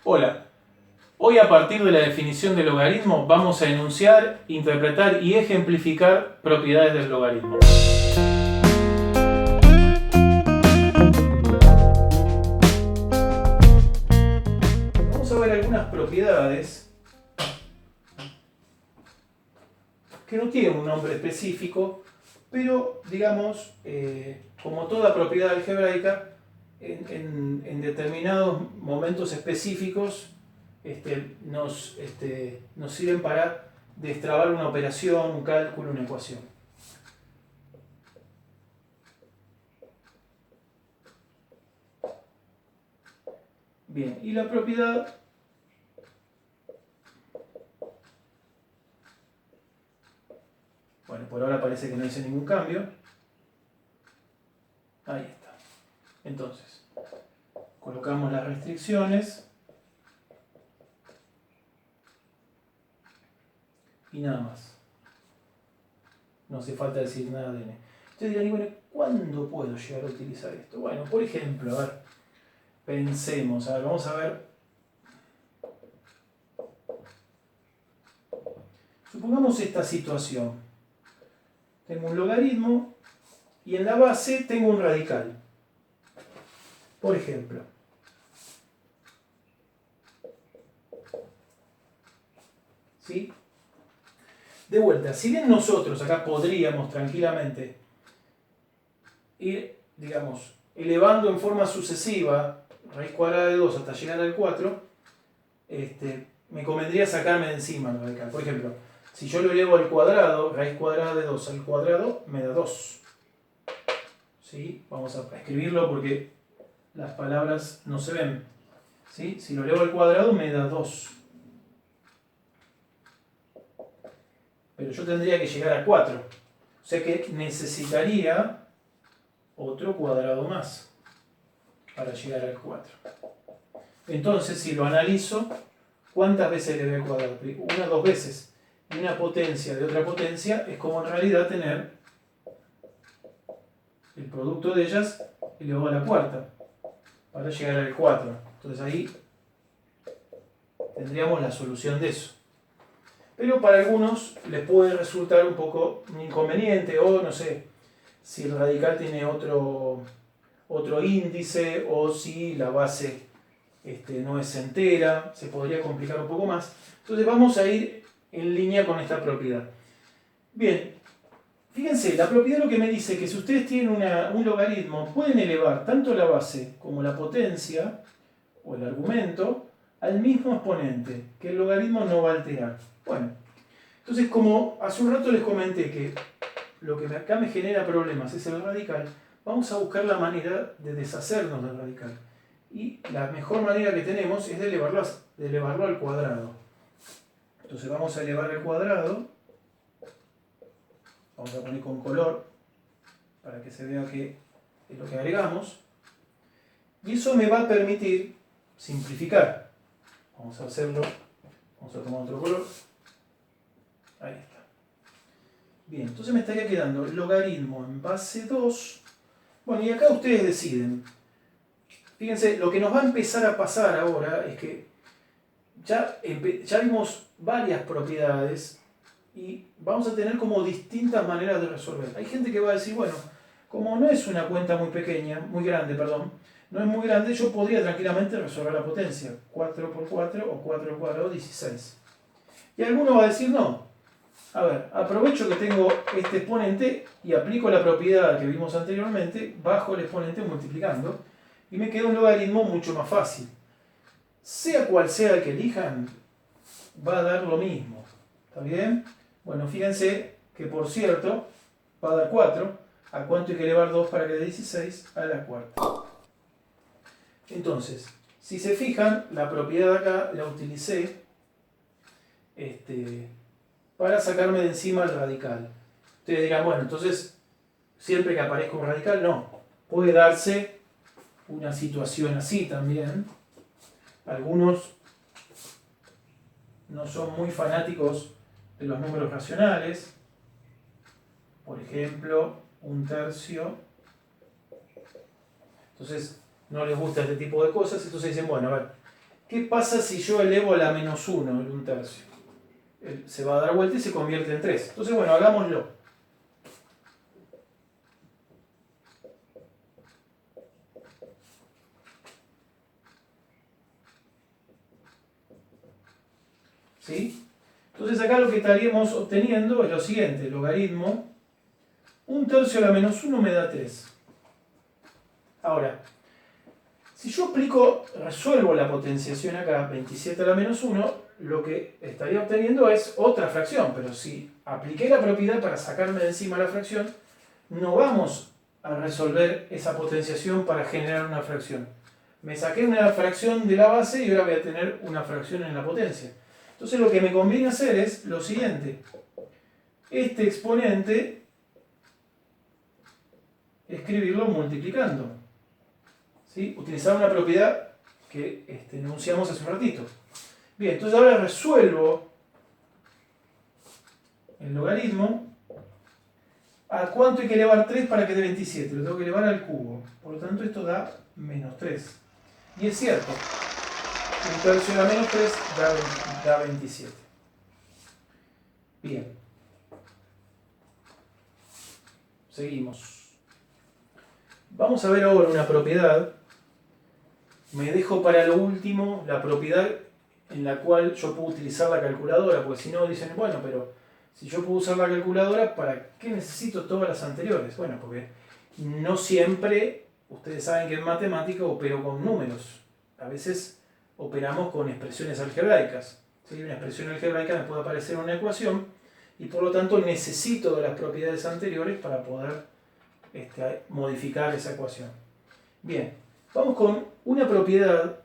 Hola, hoy a partir de la definición del logaritmo vamos a enunciar, interpretar y ejemplificar propiedades del logaritmo. Vamos a ver algunas propiedades que no tienen un nombre específico, pero digamos, como toda propiedad algebraica, en determinados momentos específicos nos sirven para destrabar una operación, un cálculo, una ecuación. Bien, y la propiedad bueno, por ahora parece que no hice ningún cambio. Ahí está. Entonces, colocamos las restricciones y nada más. No hace falta decir nada de n. Ustedes dirán, bueno, ¿cuándo puedo llegar a utilizar esto? Bueno, por ejemplo, a ver, pensemos, a ver, vamos a ver. Supongamos esta situación. Tengo un logaritmo y en la base tengo un radical. Por ejemplo. ¿Sí? De vuelta, si bien nosotros acá podríamos tranquilamente ir, digamos, elevando en forma sucesiva raíz cuadrada de 2 hasta llegar al 4, me convendría sacarme de encima el radical. Por ejemplo, si yo lo elevo al cuadrado, raíz cuadrada de 2 al cuadrado me da 2. ¿Sí? Vamos a escribirlo porque las palabras no se ven. ¿Sí? Si lo elevo al cuadrado me da 2. Pero yo tendría que llegar a 4. O sea que necesitaría otro cuadrado más para llegar al 4. Entonces, si lo analizo, ¿cuántas veces elevé al cuadrado? Una, dos veces. Y una potencia de otra potencia es como en realidad tener el producto de ellas elevado a la cuarta para llegar al 4. Entonces ahí tendríamos la solución de eso. Pero para algunos les puede resultar un poco un inconveniente o no sé, si el radical tiene otro índice o si la base no es entera, se podría complicar un poco más. Entonces vamos a ir en línea con esta propiedad. Bien, fíjense, la propiedad lo que me dice que si ustedes tienen un logaritmo, pueden elevar tanto la base como la potencia o el argumento al mismo exponente, que el logaritmo no va a alterar. Bueno, entonces como hace un rato les comenté que lo que acá me genera problemas es el radical, vamos a buscar la manera de deshacernos del radical. Y la mejor manera que tenemos es de elevarlo al cuadrado. Entonces vamos a elevar al cuadrado. Vamos a poner con color para que se vea que es lo que agregamos. Y eso me va a permitir simplificar. Vamos a hacerlo. Vamos a tomar otro color. Ahí está. Bien, entonces me estaría quedando logaritmo en base 2. Bueno, y acá ustedes deciden. Fíjense, lo que nos va a empezar a pasar ahora es que ya vimos varias propiedades y vamos a tener como distintas maneras de resolver. Hay gente que va a decir, bueno, como no es una cuenta muy grande, no es muy grande, yo podría tranquilamente resolver la potencia. 4 por 4 o 4 al cuadrado, 16. Y alguno va a decir, no. A ver, aprovecho que tengo este exponente y aplico la propiedad que vimos anteriormente, bajo el exponente multiplicando, y me queda un logaritmo mucho más fácil. Sea cual sea el que elijan, va a dar lo mismo. ¿Está bien? Bueno, fíjense que por cierto, va a dar 4. ¿A cuánto hay que elevar 2 para que dé 16? A la cuarta. Entonces, si se fijan, la propiedad acá la utilicé para sacarme de encima el radical. Ustedes dirán, bueno, entonces, siempre que aparezca un radical, no. Puede darse una situación así también. Algunos no son muy fanáticos de los números racionales. Por ejemplo, 1/3. Entonces, no les gusta este tipo de cosas. Entonces dicen, bueno, a ver, ¿Qué pasa si yo elevo a la menos 1 en un tercio? Se va a dar vuelta y se convierte en 3. Entonces, bueno, hagámoslo. ¿Sí? Entonces acá lo que estaríamos obteniendo es lo siguiente, logaritmo, un tercio a la menos 1 me da 3. Ahora, si yo resuelvo la potenciación acá, 27 a la menos 1, lo que estaría obteniendo es otra fracción, pero si apliqué la propiedad para sacarme de encima la fracción, no vamos a resolver esa potenciación para generar una fracción. Me saqué una fracción de la base y ahora voy a tener una fracción en la potencia. Entonces lo que me conviene hacer es lo siguiente. Este exponente, escribirlo multiplicando. ¿Sí? Utilizar una propiedad que enunciamos hace un ratito. Bien, entonces ahora resuelvo el logaritmo. ¿A cuánto hay que elevar 3 para que dé 27? Lo tengo que elevar al cubo. Por lo tanto, esto da menos 3. Y es cierto, un tercio de la menos 3 da 27. Bien. Seguimos. Vamos a ver ahora una propiedad. Me dejo para lo último la propiedad en la cual yo puedo utilizar la calculadora, porque si no dicen, bueno, pero si yo puedo usar la calculadora, ¿para qué necesito todas las anteriores? Bueno, porque no siempre, ustedes saben que en matemática opero con números. A veces operamos con expresiones algebraicas. ¿Sí? Una expresión algebraica me puede aparecer una ecuación y por lo tanto necesito de las propiedades anteriores para poder modificar esa ecuación. Bien, vamos con una propiedad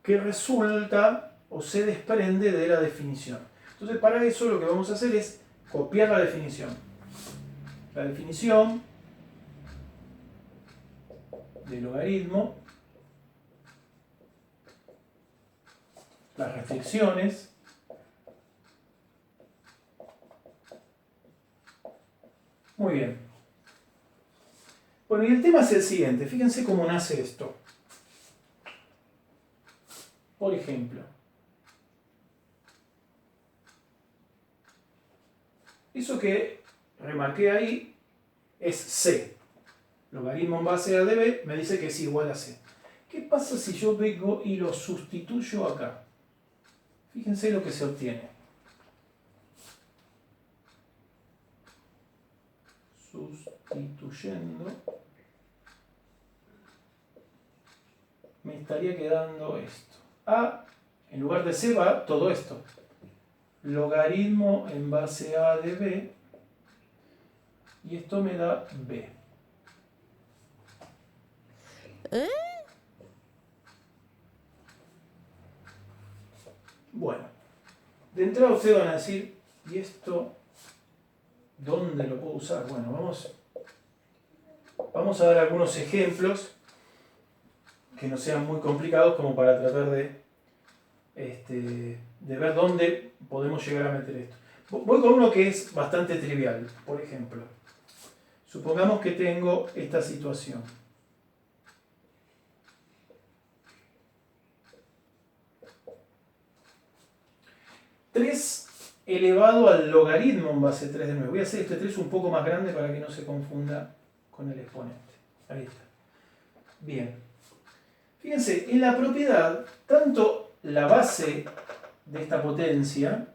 que resulta o se desprende de la definición. Entonces, para eso lo que vamos a hacer es copiar la definición. La definición del logaritmo, las restricciones, muy bien. Bueno, y el tema es el siguiente, fíjense cómo nace esto. Por ejemplo, eso que remarqué ahí es C. Logaritmo en base a de B me dice que es igual a C. ¿Qué pasa si yo vengo y lo sustituyo acá? Fíjense lo que se obtiene. Sustituyendo, me estaría quedando esto. A, en lugar de C va todo esto. Logaritmo en base a de B. Y esto me da B. Bueno, de entrada ustedes van a decir, ¿y esto dónde lo puedo usar? Bueno, vamos a dar algunos ejemplos que no sean muy complicados como para tratar de ver dónde podemos llegar a meter esto. Voy con uno que es bastante trivial. Por ejemplo, supongamos que tengo esta situación. Tres elevado al logaritmo en base 3 de 9. Voy a hacer este 3 un poco más grande para que no se confunda con el exponente. Ahí está. Bien. Fíjense, en la propiedad, tanto la base de esta potencia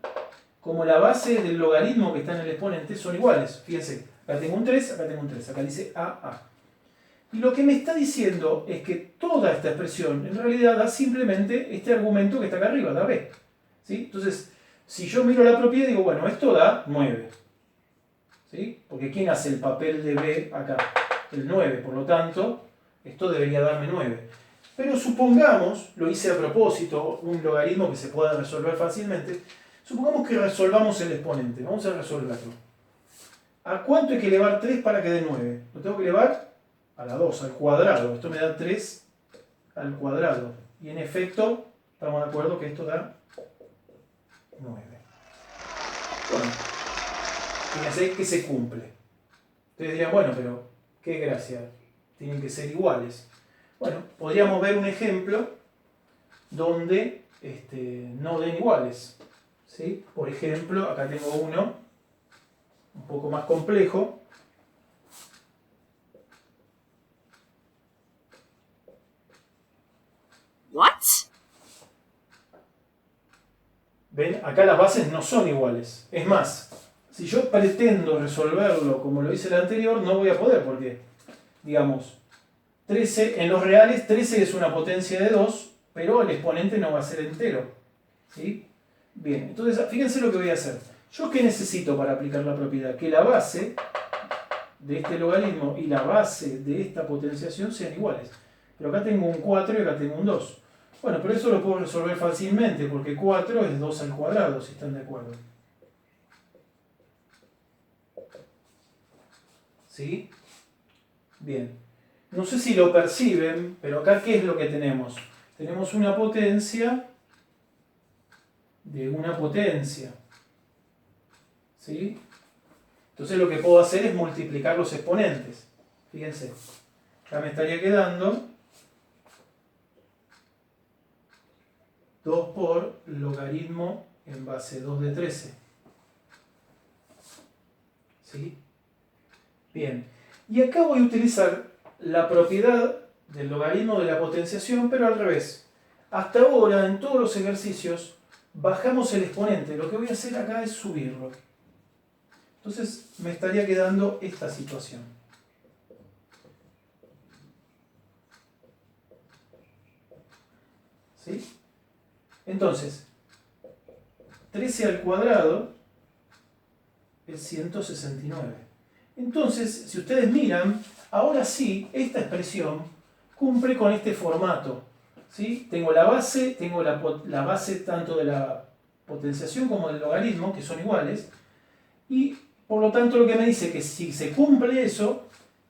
como la base del logaritmo que está en el exponente son iguales. Fíjense, acá tengo un 3, acá tengo un 3. Acá dice AA. Y lo que me está diciendo es que toda esta expresión en realidad da simplemente este argumento que está acá arriba, da B. ¿Sí? Entonces, si yo miro la propiedad digo, bueno, esto da 9. ¿Sí? Porque ¿quién hace el papel de B acá? El 9, por lo tanto, esto debería darme 9. Pero supongamos, lo hice a propósito, un logaritmo que se pueda resolver fácilmente, supongamos que resolvamos el exponente. Vamos a resolverlo. ¿A cuánto hay que elevar 3 para que dé 9? Lo tengo que elevar a la 2, al cuadrado. Esto me da 3 al cuadrado. Y en efecto, estamos de acuerdo que esto da 9. Bueno, fíjense que se cumple. Ustedes dirán, bueno, pero qué gracia, tienen que ser iguales. Bueno, podríamos ver un ejemplo donde no den iguales. ¿Sí? Por ejemplo, acá tengo uno un poco más complejo. What? ¿Ven? Acá las bases no son iguales. Es más, si yo pretendo resolverlo como lo hice el anterior, no voy a poder porque, digamos, 13, en los reales 13 es una potencia de 2, pero el exponente no va a ser entero. ¿Sí? Bien, entonces fíjense lo que voy a hacer. ¿Yo qué necesito para aplicar la propiedad? Que la base de este logaritmo y la base de esta potenciación sean iguales. Pero acá tengo un 4 y acá tengo un 2. Bueno, pero eso lo puedo resolver fácilmente, porque 4 es 2 al cuadrado, si están de acuerdo. ¿Sí? Bien. No sé si lo perciben, pero acá ¿qué es lo que tenemos? Tenemos una potencia de una potencia. ¿Sí? Entonces lo que puedo hacer es multiplicar los exponentes. Fíjense. Acá me estaría quedando 2 por logaritmo en base 2 de 13. ¿Sí? Bien. Y acá voy a utilizar la propiedad del logaritmo de la potenciación, pero al revés. Hasta ahora, en todos los ejercicios, bajamos el exponente. Lo que voy a hacer acá es subirlo. Entonces me estaría quedando esta situación. ¿Sí? Entonces, 13 al cuadrado es 169. Entonces, si ustedes miran, ahora sí, esta expresión cumple con este formato. ¿Sí? Tengo la base, la base tanto de la potenciación como del logaritmo, que son iguales, y por lo tanto lo que me dice que si se cumple eso,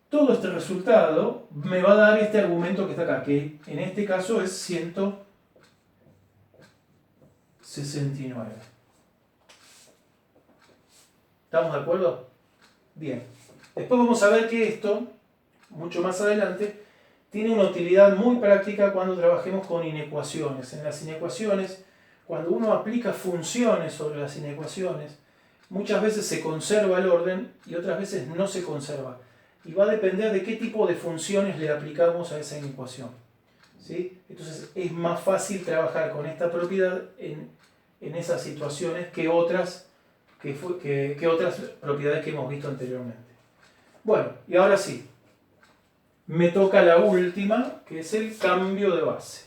todo este resultado me va a dar este argumento que está acá, que en este caso es 169. ¿Estamos de acuerdo? Bien. Después vamos a ver que esto, mucho más adelante, tiene una utilidad muy práctica cuando trabajemos con inecuaciones. En las inecuaciones, cuando uno aplica funciones sobre las inecuaciones, muchas veces se conserva el orden y otras veces no se conserva. Y va a depender de qué tipo de funciones le aplicamos a esa inecuación. ¿Sí? Entonces es más fácil trabajar con esta propiedad en esas situaciones que otras propiedades que hemos visto anteriormente. Bueno, y ahora sí, me toca la última, que es el cambio de base.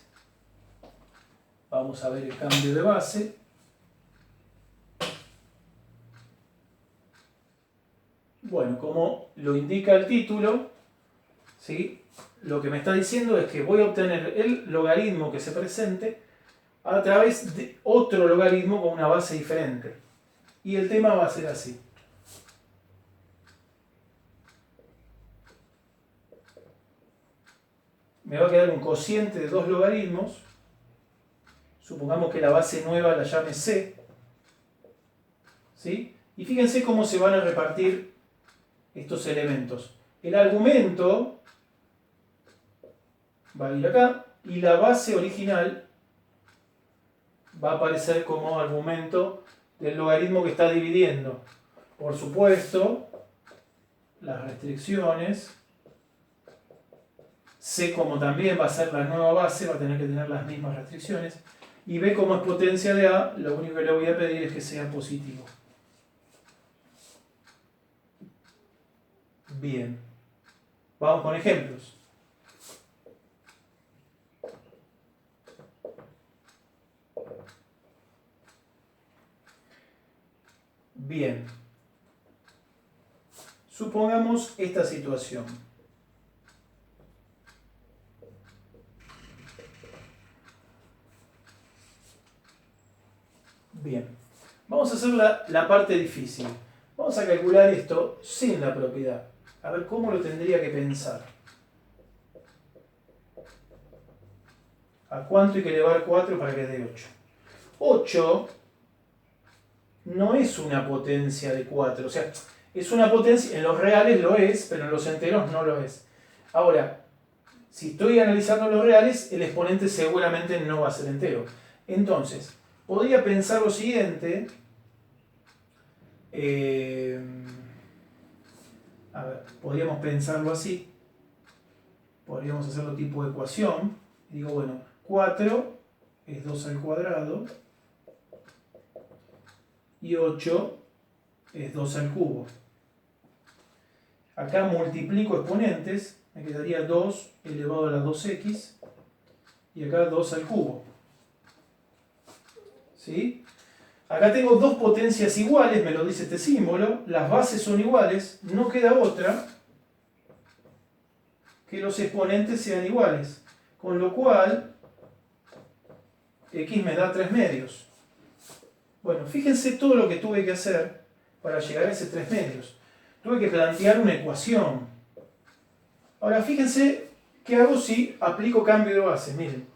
Vamos a ver el cambio de base. Bueno, como lo indica el título, ¿sí? Lo que me está diciendo es que voy a obtener el logaritmo que se presente a través de otro logaritmo con una base diferente. Y el tema va a ser así. Me va a quedar un cociente de dos logaritmos. Supongamos que la base nueva la llame C. ¿Sí? Y fíjense cómo se van a repartir estos elementos. El argumento va a ir acá y la base original va a aparecer como argumento del logaritmo que está dividiendo. Por supuesto, las restricciones. C como también va a ser la nueva base, va a tener que tener las mismas restricciones. Y B como es potencia de A, lo único que le voy a pedir es que sea positivo. Bien. Vamos con ejemplos. Bien. Supongamos esta situación. Bien. Vamos a hacer la parte difícil. Vamos a calcular esto sin la propiedad. A ver cómo lo tendría que pensar. ¿A cuánto hay que elevar 4 para que dé 8? 8 no es una potencia de 4. O sea, es una potencia, en los reales lo es, pero en los enteros no lo es. Ahora, si estoy analizando los reales, el exponente seguramente no va a ser entero. Entonces, podría pensar lo siguiente. A ver, podríamos pensarlo así. Podríamos hacerlo tipo ecuación. Digo, bueno, 4 es 2 al cuadrado y 8 es 2 al cubo. Acá multiplico exponentes, me quedaría 2 elevado a la 2x y acá 2 al cubo. ¿Sí? Acá tengo dos potencias iguales, me lo dice este símbolo, las bases son iguales, no queda otra que los exponentes sean iguales, con lo cual x me da 3 medios. Bueno, fíjense todo lo que tuve que hacer para llegar a ese 3 medios. Tuve que plantear una ecuación. Ahora fíjense qué hago si aplico cambio de base. Miren.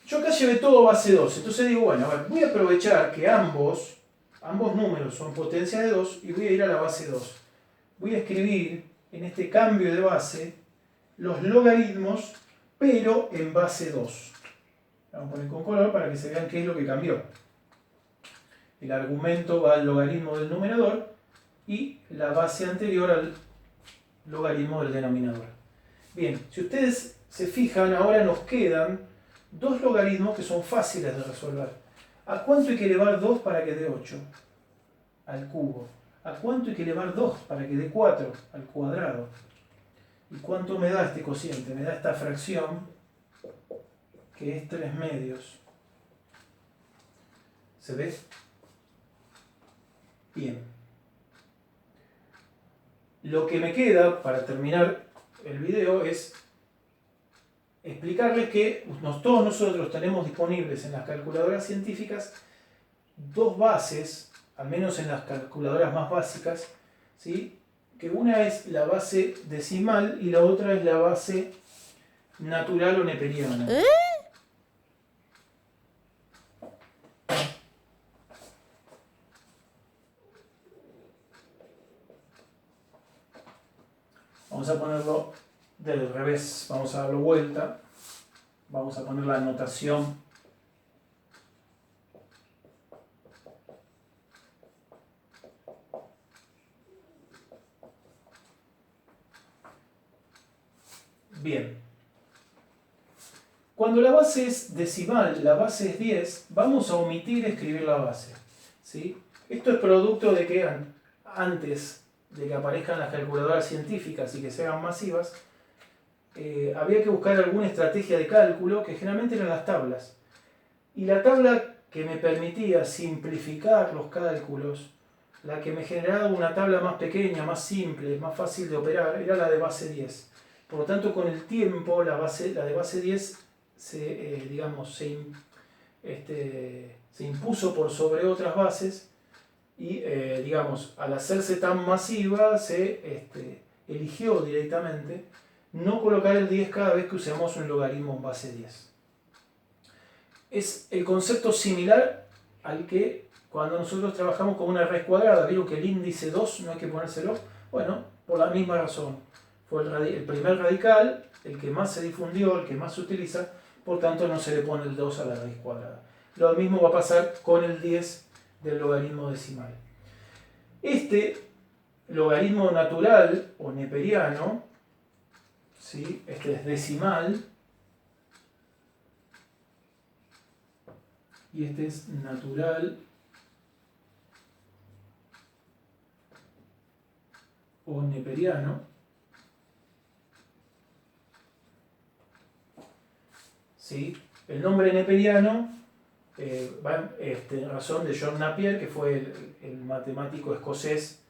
Yo acá llevé todo base 2. Entonces digo, bueno, a ver, voy a aprovechar que ambos números son potencia de 2 y voy a ir a la base 2. Voy a escribir en este cambio de base los logaritmos, pero en base 2. Vamos a poner con color para que se vean qué es lo que cambió. El argumento va al logaritmo del numerador y la base anterior al logaritmo del denominador. Bien, si ustedes se fijan, ahora nos quedan dos logaritmos que son fáciles de resolver. ¿A cuánto hay que elevar 2 para que dé 8? Al cubo. ¿A cuánto hay que elevar 2 para que dé 4? Al cuadrado. ¿Y cuánto me da este cociente? Me da esta fracción que es 3 medios. ¿Se ve? Bien. Lo que me queda para terminar el video es explicarles que todos nosotros tenemos disponibles en las calculadoras científicas dos bases, al menos en las calculadoras más básicas, ¿sí? Que una es la base decimal y la otra es la base natural o neperiana. Vamos a ponerlo del revés, vamos a darlo vuelta, vamos a poner la notación bien. Cuando la base es decimal, la base es 10, vamos a omitir escribir la base, ¿sí? Esto es producto de que antes de que aparezcan las calculadoras científicas y que se hagan masivas, había que buscar alguna estrategia de cálculo que generalmente eran las tablas. Y la tabla que me permitía simplificar los cálculos, la que me generaba una tabla más pequeña, más simple, más fácil de operar, era la de base 10. Por lo tanto, con el tiempo, la de base 10 se impuso por sobre otras bases y, al hacerse tan masiva, se eligió directamente no colocar el 10 cada vez que usemos un logaritmo en base 10. Es el concepto similar al que cuando nosotros trabajamos con una raíz cuadrada. ¿Vieron que el índice 2 no hay que ponérselo? Bueno, por la misma razón. Fue el primer radical, el que más se difundió, el que más se utiliza, por tanto no se le pone el 2 a la raíz cuadrada. Lo mismo va a pasar con el 10 del logaritmo decimal. Este logaritmo natural o neperiano, ¿sí? Este es decimal y este es natural o neperiano. ¿Sí? El nombre neperiano va en razón de John Napier, que fue el matemático escocés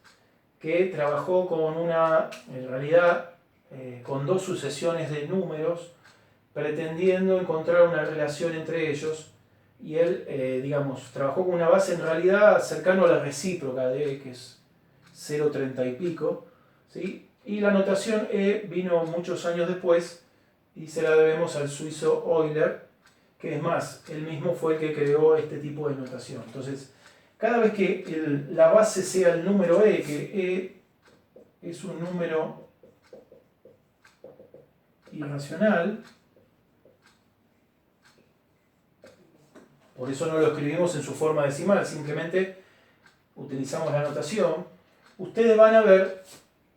que trabajó con en realidad, con dos sucesiones de números, pretendiendo encontrar una relación entre ellos. Y él, trabajó con una base en realidad cercano a la recíproca de E, que es 0,30 y pico, ¿sí? Y la notación E vino muchos años después y se la debemos al suizo Euler, que es más, él mismo fue el que creó este tipo de notación. Entonces, cada vez que la base sea el número E, que E es un número irracional. Por eso no lo escribimos en su forma decimal, simplemente utilizamos la notación. Ustedes van a ver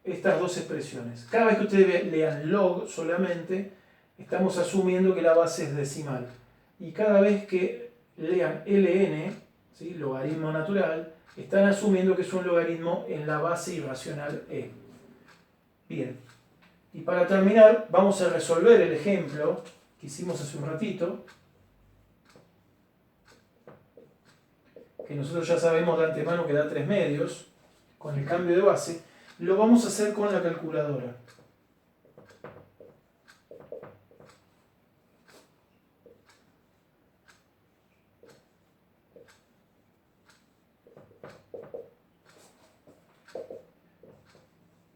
estas dos expresiones. Cada vez que ustedes lean log solamente, estamos asumiendo que la base es decimal. Y cada vez que lean ln, ¿sí?, logaritmo natural, están asumiendo que es un logaritmo en la base irracional e. Bien. Y para terminar, vamos a resolver el ejemplo que hicimos hace un ratito, que nosotros ya sabemos de antemano que da 3 medios, con el cambio de base. Lo vamos a hacer con la calculadora.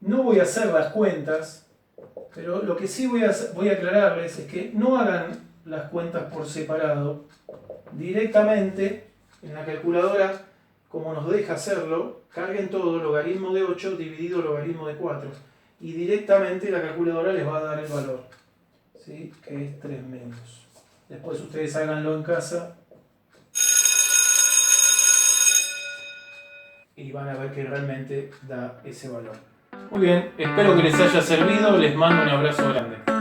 No voy a hacer las cuentas, pero lo que sí voy a aclararles es que no hagan las cuentas por separado. Directamente en la calculadora, como nos deja hacerlo, carguen todo logaritmo de 8 dividido logaritmo de 4. Y directamente la calculadora les va a dar el valor, ¿sí?, que es 3 medios. Después ustedes háganlo en casa y van a ver que realmente da ese valor. Muy bien, espero que les haya servido, les mando un abrazo grande.